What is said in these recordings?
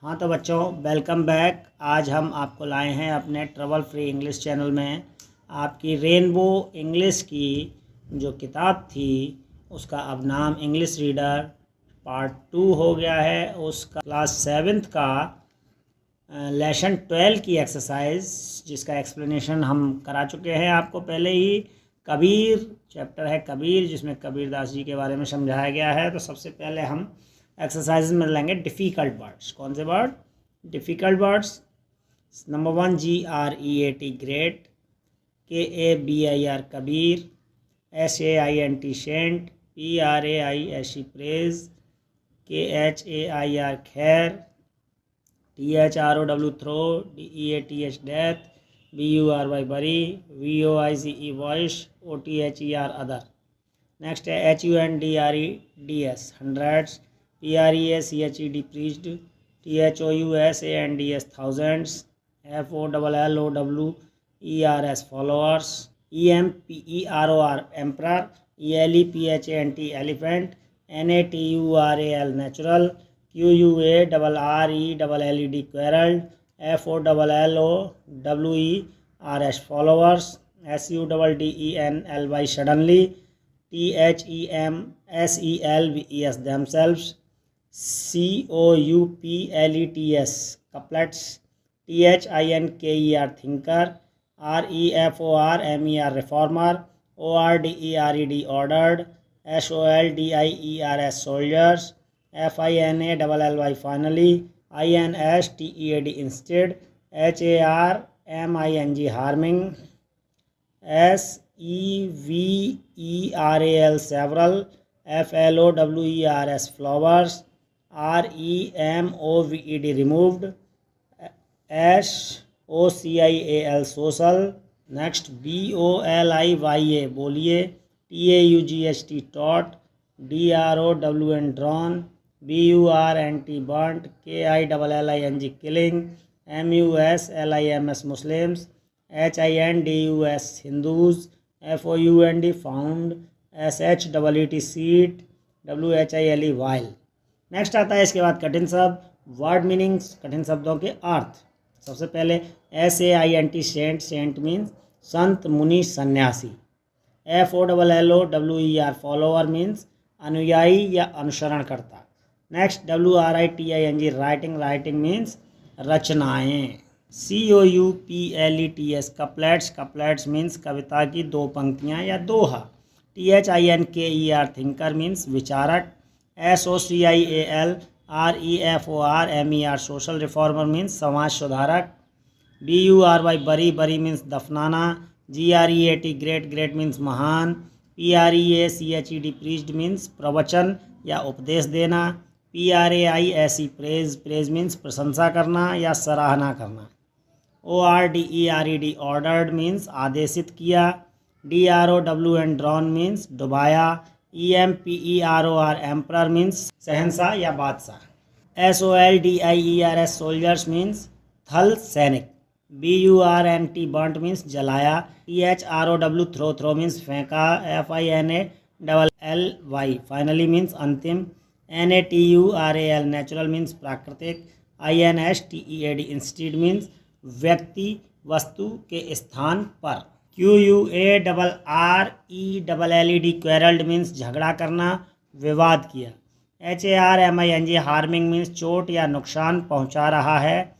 हाँ तो बच्चों, वेलकम बैक। आज हम आपको लाए हैं अपने ट्रबल फ्री इंग्लिश चैनल में आपकी रेनबो इंग्लिश की जो किताब थी उसका अब नाम इंग्लिश रीडर पार्ट 2 हो गया है। उसका क्लास 7th का लेसन 12 की एक्सरसाइज जिसका एक्सप्लेनेशन हम करा चुके हैं आपको पहले ही। कबीर चैप्टर है कबीर, जिसमें कबीरदास जी के बारे में समझाया गया है। तो सबसे पहले हम एक्सरसाइज में लेंगे डिफ़िकल्ट वर्ड्स। कौन से word? Difficult words. Number 1 GREAT great, KABIR Kabir, SAINT saint, PRAISE praise, KHAIR खैर, THROW throw, DEATH death, BURY bury, VOICE voice, OTHER other. Next है HUNDREDS hundreds, PREACHED preached, THOUSANDS thousands, FOLLOWERS followers, EMPEROR emperor, ELEPHANT elephant, NATURAL natural, QUARRELLED quarrelled, FOLLOWERS followers, SUDDENLY suddenly, THEMSELVES themselves, COUPLETS couplets, THINKER thinker, REFORMER reformer, ORDERED ordered, SOLDIERS soldiers, FINALLY finally, INSTEAD instead, HARMING harming, SEVERAL several, FLOWERS flowers, REMOVED removed, SOCIAL social. Next BOLIYA बोलिए, TAUGHT taught, DROWN drawn, BURNT burnt, KILLING killing, MUSLIMS Muslims, HINDUS Hindus, FOUND found, SHEET seat, WHILE while। Next आता है इसके बाद कठिन शब्द, word meanings, कठिन शब्दों के अर्थ। सबसे पहले SAINT सेंट, सेंट मीन्स संत मुनि सन्यासी। FOLLOWER फॉलोअर मीन्स अनुयायी या अनुसरण करता। Next WRITING writing, writing means रचनाएं। COUPLETS कपलेट्स, कपलेट्स मीन्स कविता की दो पंक्तियां या दोहा। THINKER थिंकर मीन्स विचारक। SOCIALREFORMER सोशल रिफॉर्मर मीन्स समाज सुधारक। BURY बरी, बरी मीन्स दफनाना। GREAT ग्रेट, ग्रेट मीन्स महान। PREACHED प्रीच्ड मीन्स प्रवचन या उपदेश देना। PRAISE प्रेज, प्रेज मीन्स प्रशंसा करना या सराहना करना। ORDERED ऑर्डर्ड मीन्स आदेशित किया। DROWN ड्रॉन मीन्स डुबाया। EMPEROR एम्परर मीन्स शहंशाह या बादशाह। SOLDIERS सोल्जर्स मीन्स थल सैनिक। BURNT बर्ंट मीन्स जलाया। THROW थ्रो, थ्रो मीन्स फेंका। FINALLY फाइनली मीन्स अंतिम। NATURAL नेचुरल मीन्स प्राकृतिक। INSTEAD इंस्टीड मीन्स व्यक्ति वस्तु के स्थान पर। QUARRELLED क्वेरल्ड मीन्स झगड़ा करना, विवाद किया। HARMING हार्मिंग मीन्स चोट या नुकसान पहुंचा रहा है।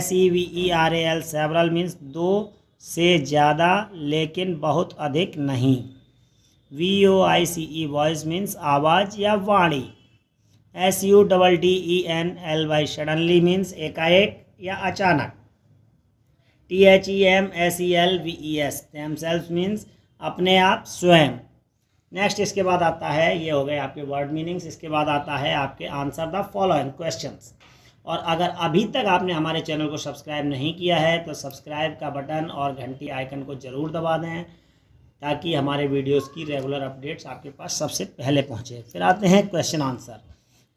SEVERAL सेवरल मीन्स दो से ज़्यादा लेकिन बहुत अधिक नहीं। VOICE वॉइस मीन्स आवाज़ या वाणी। SUDDENLY सडनली मीन्स एकाएक या अचानक। THEMSELVES themselves मीन्स अपने आप स्वयं। नेक्स्ट इसके बाद आता है, ये हो गए आपके वर्ड मीनिंग्स। इसके बाद आता है आपके आंसर द फॉलोइंग क्वेश्चंस। और अगर अभी तक आपने हमारे चैनल को सब्सक्राइब नहीं किया है तो सब्सक्राइब का बटन और घंटी आइकन को ज़रूर दबा दें ताकि हमारे वीडियोस की रेगुलर अपडेट्स आपके पास सबसे पहले पहुंचे। फिर आते हैं question answer.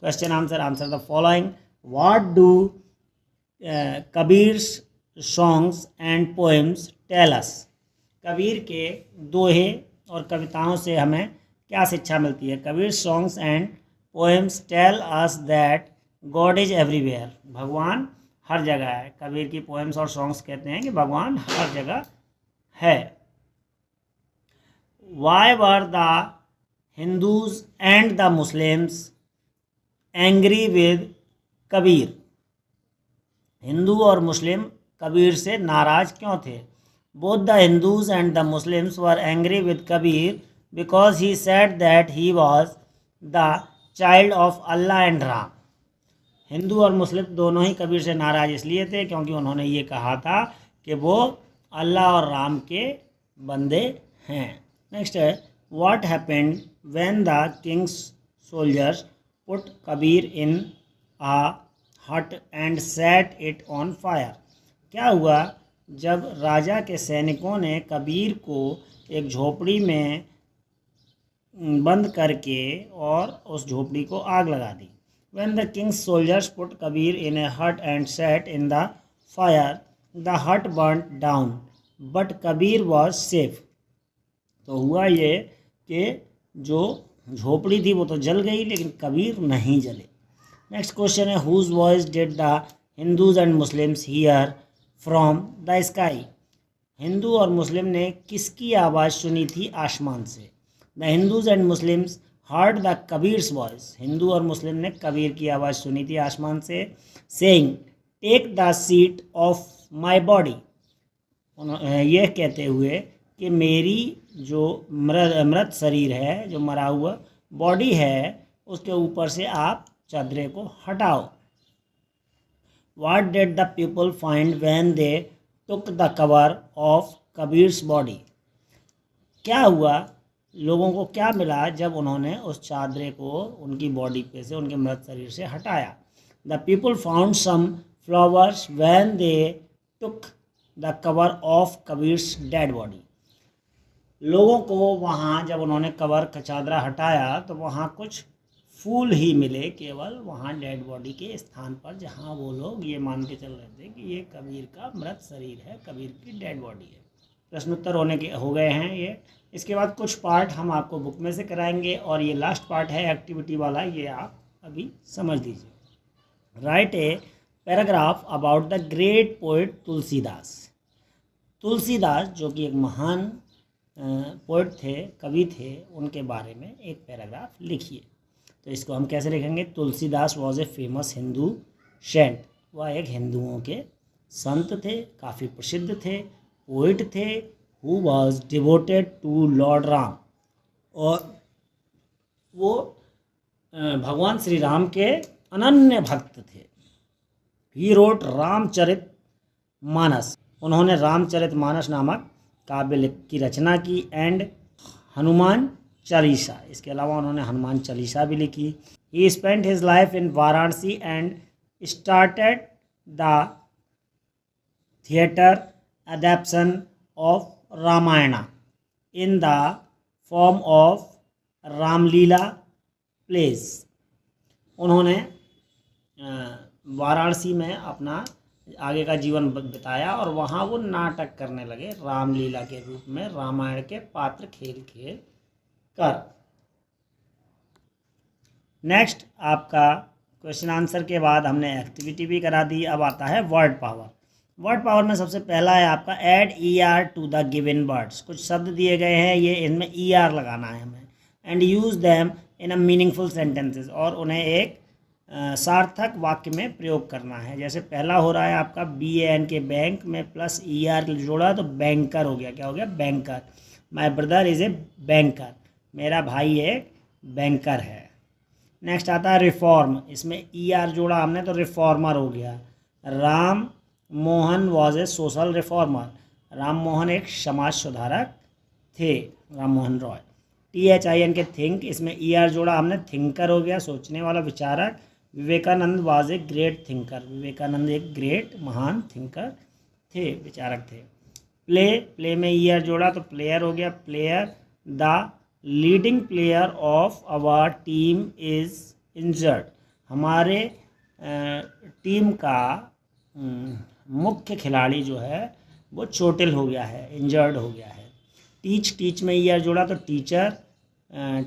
Question answer, answer the following. What do Kabir's songs and poems tell us. Kabir के दोहे और कविताओं से हमें क्या शिक्षा मिलती है। Kabir songs and poems tell us that God is everywhere, भगवान हर जगह है। कबीर की पोएम्स और सॉन्ग्स कहते हैं कि भगवान हर जगह है। Why were the Hindus and the Muslims angry with Kabir, Hindu और मुस्लिम कबीर से नाराज क्यों थे? Both the Hindus and the Muslims were angry with Kabir because he said that he was the child of Allah and Ram. Hindu और मुस्लिम दोनों ही कबीर से नाराज इसलिए थे क्योंकि उन्होंने ये कहा था कि वो अल्लाह और राम के बंदे हैं। नेक्स्ट है, what happened when the king's soldiers put Kabir in a hut and set it on fire. क्या हुआ जब राजा के सैनिकों ने कबीर को एक झोपड़ी में बंद करके और उस झोपड़ी को आग लगा दी। When the king's soldiers put Kabir in a hut and sat in the fire, the hut burnt down, but Kabir was safe. तो हुआ ये कि जो झोपड़ी थी वो तो जल गई लेकिन कबीर नहीं जले। नेक्स्ट क्वेश्चन है, whose voice did the Hindus and Muslims hear from the sky? Hindu और मुस्लिम ने किसकी आवाज़ सुनी थी आसमान से? The Hindus and Muslims heard the Kabir's voice, Hindu और मुस्लिम ने कबीर की आवाज़ सुनी थी आसमान से, saying take the seat of my body, यह कहते हुए कि मेरी जो मृत शरीर है, जो मरा हुआ बॉडी है, उसके ऊपर से आप चादरे को हटाओ। What did the people find when they took the cover of Kabir's body? क्या हुआ, लोगों को क्या मिला जब उन्होंने उस चादरे को उनकी बॉडी पे से, उनके मृत शरीर से हटाया? The people found some flowers when they took the cover of Kabir's dead body. लोगों को वहाँ जब उन्होंने कवर का चादरा हटाया तो वहाँ कुछ फूल ही मिले, केवल वहाँ डेड बॉडी के स्थान पर, जहाँ वो लोग ये मान के चल रहे थे कि ये कबीर का मृत शरीर है, कबीर की डेड बॉडी है। प्रश्नोत्तर हो गए हैं ये। इसके बाद कुछ पार्ट हम आपको बुक में से कराएंगे और ये लास्ट पार्ट है एक्टिविटी वाला, ये आप अभी समझ लीजिए। Right a paragraph about the great poet Tulsidas. Tulsidas जो कि एक महान पोइट थे, कवि थे, उनके बारे में एक पैराग्राफ लिखिए। तो इसको हम कैसे लिखेंगे? Tulsidas was a famous Hindu saint, वह एक हिंदुओं के संत थे, काफ़ी प्रसिद्ध थे, पोइट थे, who was devoted to lord Ram, और वो भगवान श्री राम के अनन्य भक्त थे। ही रोट रामचरित मानस, उन्होंने रामचरित मानस नामक काव्य की रचना की, एंड हनुमान चालीसा, इसके अलावा उन्होंने हनुमान चालीसा भी लिखी। ही spent his life in Varanasi and started the theatre adaptation of Ramayana in the form of Ramlila place. उन्होंने वाराणसी में अपना आगे का जीवन बिताया और वहाँ वो नाटक करने लगे रामलीला के रूप में, रामायण के पात्र खेल कर। नेक्स्ट आपका क्वेश्चन आंसर के बाद हमने एक्टिविटी भी करा दी। अब आता है वर्ड पावर। वर्ड पावर में सबसे पहला है आपका add ER to the given words. कुछ शब्द दिए गए हैं, ये इनमें ER लगाना है हमें, and use them in a meaningful sentences, और उन्हें एक सार्थक वाक्य में प्रयोग करना है। जैसे पहला हो रहा है आपका BAN के बैंक में प्लस ER जोड़ा तो बैंकर हो गया। क्या हो गया? Banker. My brother is a banker, मेरा भाई एक बैंकर है। नेक्स्ट आता है रिफॉर्म, इसमें ER जोड़ा हमने तो रिफॉर्मर हो गया। Ram Mohan was a social reformer, Ram Mohan एक समाज सुधारक थे, राम मोहन रॉय। THIN के थिंक, इसमें ER जोड़ा हमने, थिंकर हो गया, सोचने वाला, विचारक। Vivekananda was a great thinker, Vivekananda एक ग्रेट महान थिंकर थे, विचारक थे। प्ले में ER जोड़ा तो प्लेयर हो गया, player. The leading player of our team is injured, हमारे टीम का मुख्य खिलाड़ी जो है वो चोटिल हो गया है, इंजर्ड हो गया है। टीच में ER जोड़ा तो teacher.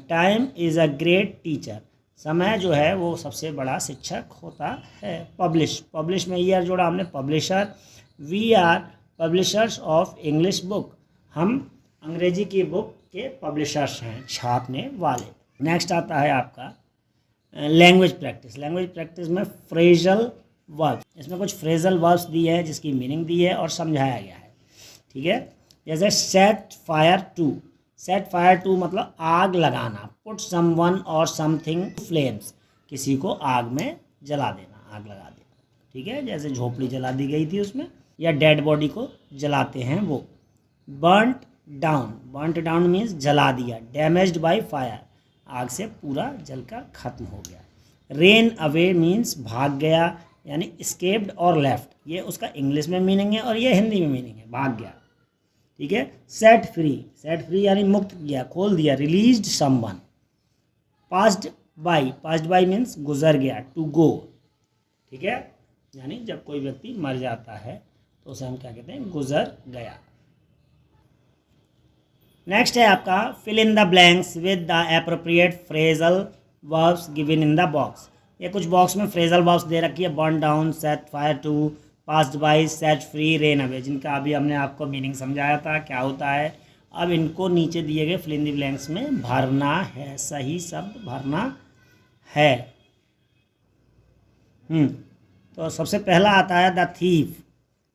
Time is a great teacher, समय जो है वो सबसे बड़ा शिक्षक होता है। पब्लिश में ईयर जोड़ा हमने, publisher. We are publishers of English book, हम अंग्रेजी की बुक के पब्लिशर्स हैं, छापने वाले। नेक्स्ट आता है आपका लैंग्वेज प्रैक्टिस। लैंग्वेज प्रैक्टिस में फ्रेजल वर्ब, इसमें कुछ फ्रेजल वर्ब्स दिए हैं जिसकी मीनिंग दी है और समझाया गया है, ठीक है। जैसे set fire to, set fire to मतलब आग लगाना। Put someone or something flames, किसी को आग में जला देना, आग लगा देना, ठीक है। जैसे झोपड़ी जला दी गई थी उसमें, या डेड बॉडी को जलाते हैं वो। Burnt down, burnt down means जला दिया। डैमेज्ड बाय फायर, आग से पूरा जलकर खत्म हो गया। रेन अवे मीन्स भाग गया, यानी स्केप्ड और लेफ्ट, ये उसका इंग्लिश में मीनिंग है और ये हिंदी में मीनिंग है, भाग गया, ठीक है। सेट फ्री, सेट फ्री यानी मुक्त किया, खोल दिया। Released someone. Passed by means गुजर गया, टू गो, ठीक है। यानी जब कोई व्यक्ति मर जाता है तो उसे हम क्या कहते हैं, गुजर गया। नेक्स्ट है आपका fill in the blanks with the appropriate phrasal verbs given in the box. ये कुछ बॉक्स में फ्रेजल वर्ब्स दे रखी है, burn down, set fire to, passed by, set free, ran away, जिनका अभी हमने आपको मीनिंग समझाया था क्या होता है। अब इनको नीचे दिए गए फिल इन द ब्लैंक्स में भरना है, सही शब्द भरना है। तो सबसे पहला आता है the thief,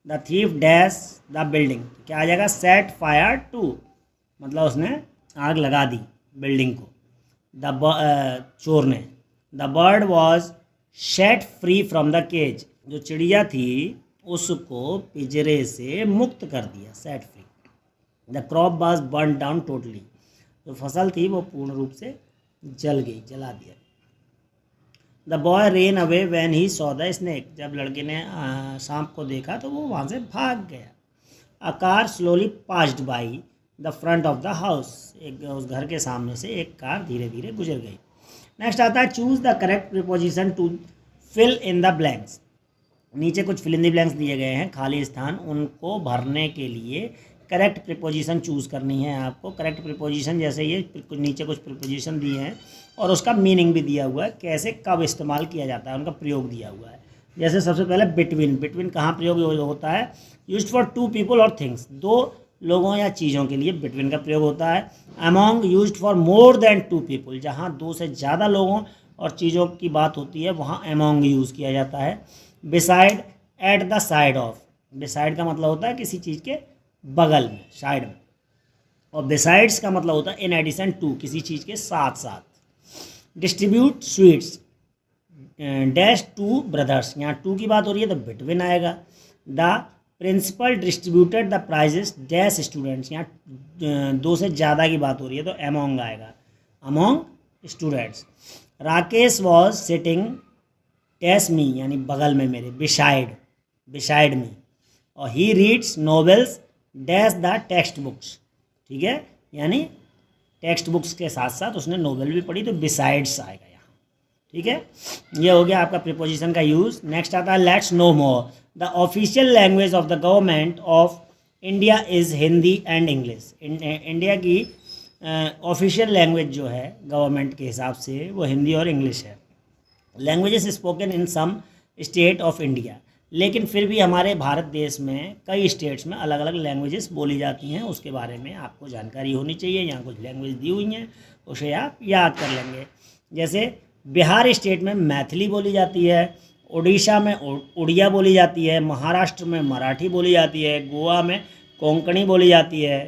the thief dash the building, क्या आ जाएगा, सेट फायर टू, मतलब उसने आग लगा दी बिल्डिंग को, चोर ने। The bird was set free from the cage, जो चिड़िया थी उसको पिंजरे से मुक्त कर दिया, set free. The crop was burn down totally, जो फसल थी वो पूर्ण रूप से जल गई, जला दिया। The boy rain away when he saw the snake, जब लड़के ने सांप को देखा तो वो वहाँ से भाग गया। A car slowly passed by the front of the house, एक उस घर के सामने से एक कार धीरे धीरे गुजर गई। नेक्स्ट आता है choose the correct preposition to fill in the blanks. नीचे कुछ फिल इन द ब्लैंक्स दिए गए हैं, खाली स्थान, उनको भरने के लिए करेक्ट प्रीपोजिशन चूज़ करनी है आपको। करेक्ट प्रीपोजिशन जैसे ये नीचे कुछ प्रीपोजिशन दिए हैं और उसका मीनिंग भी दिया हुआ है, कैसे कब इस्तेमाल किया जाता है, उनका प्रयोग दिया हुआ है। जैसे सबसे पहले बिटवीन, बिटवीन कहाँ प्रयोग होता है, यूज्ड फॉर टू पीपल और थिंग्स, दो लोगों या चीज़ों के लिए बिटवीन का प्रयोग होता है। Among used for more than two people, जहाँ दो से ज़्यादा लोगों और चीज़ों की बात होती है वहाँ अमॉन्ग यूज़ किया जाता है। Beside, at the side of, beside का मतलब होता है किसी चीज़ के बगल में, साइड में, और बिसाइड्स का मतलब होता है इन एडिशन टू, किसी चीज़ के साथ साथ। Distribute sweets dash to brothers, यहाँ टू की बात हो रही है तो बिटवीन आएगा। The principal distributed the prizes dash students, यहाँ दो से ज़्यादा की बात हो रही है तो अमोंग आएगा, among students. Rakesh was sitting dash मी, यानी बगल में मेरे, बिसाइड, बिसाइड मी। और he reads novels dash the text books, ठीक है, यानी टेक्स्ट बुक्स के साथ साथ उसने नॉवेल भी पढ़ी तो बिसाइड्स आएगा यहाँ, ठीक है। ये हो गया आपका प्रीपोजिशन का यूज़। नेक्स्ट आता है let's no more. The official language of the government of India is Hindi and English. India की ऑफिशियल लैंग्वेज जो है गवर्नमेंट के हिसाब से वो हिंदी और इंग्लिश है। Languages spoken in some state of India, लेकिन फिर भी हमारे भारत देश में कई स्टेट्स में अलग अलग लैंग्वेजेस बोली जाती हैं, उसके बारे में आपको जानकारी होनी चाहिए। यहाँ कुछ लैंग्वेज दी हुई हैं, उसे आप याद कर लेंगे। जैसे बिहार स्टेट में मैथिली बोली जाती है, उड़ीसा में उड़िया बोली जाती है, महाराष्ट्र में मराठी बोली जाती है, गोवा में कोंकणी बोली जाती है,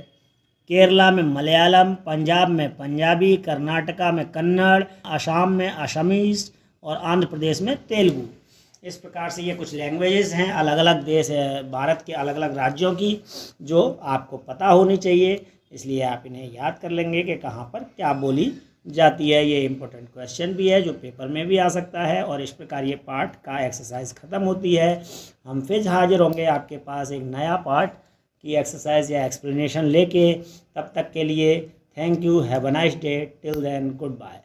केरला में मलयालम, पंजाब में पंजाबी, कर्नाटका में कन्नड़, असम में असमीज और आंध्र प्रदेश में तेलुगु। इस प्रकार से ये कुछ लैंग्वेजेस हैं अलग अलग देश भारत के अलग अलग राज्यों की, जो आपको पता होनी चाहिए, इसलिए आप इन्हें याद कर लेंगे कि कहाँ पर क्या बोली जाती है। ये इम्पोर्टेंट क्वेश्चन भी है जो पेपर में भी आ सकता है। और इस प्रकार ये पार्ट का एक्सरसाइज ख़त्म होती है। हम फिर हाजिर होंगे आपके पास एक नया पार्ट की एक्सरसाइज या एक्सप्लेनेशन लेके। तब तक के लिए thank you, have a nice day, till then good bye.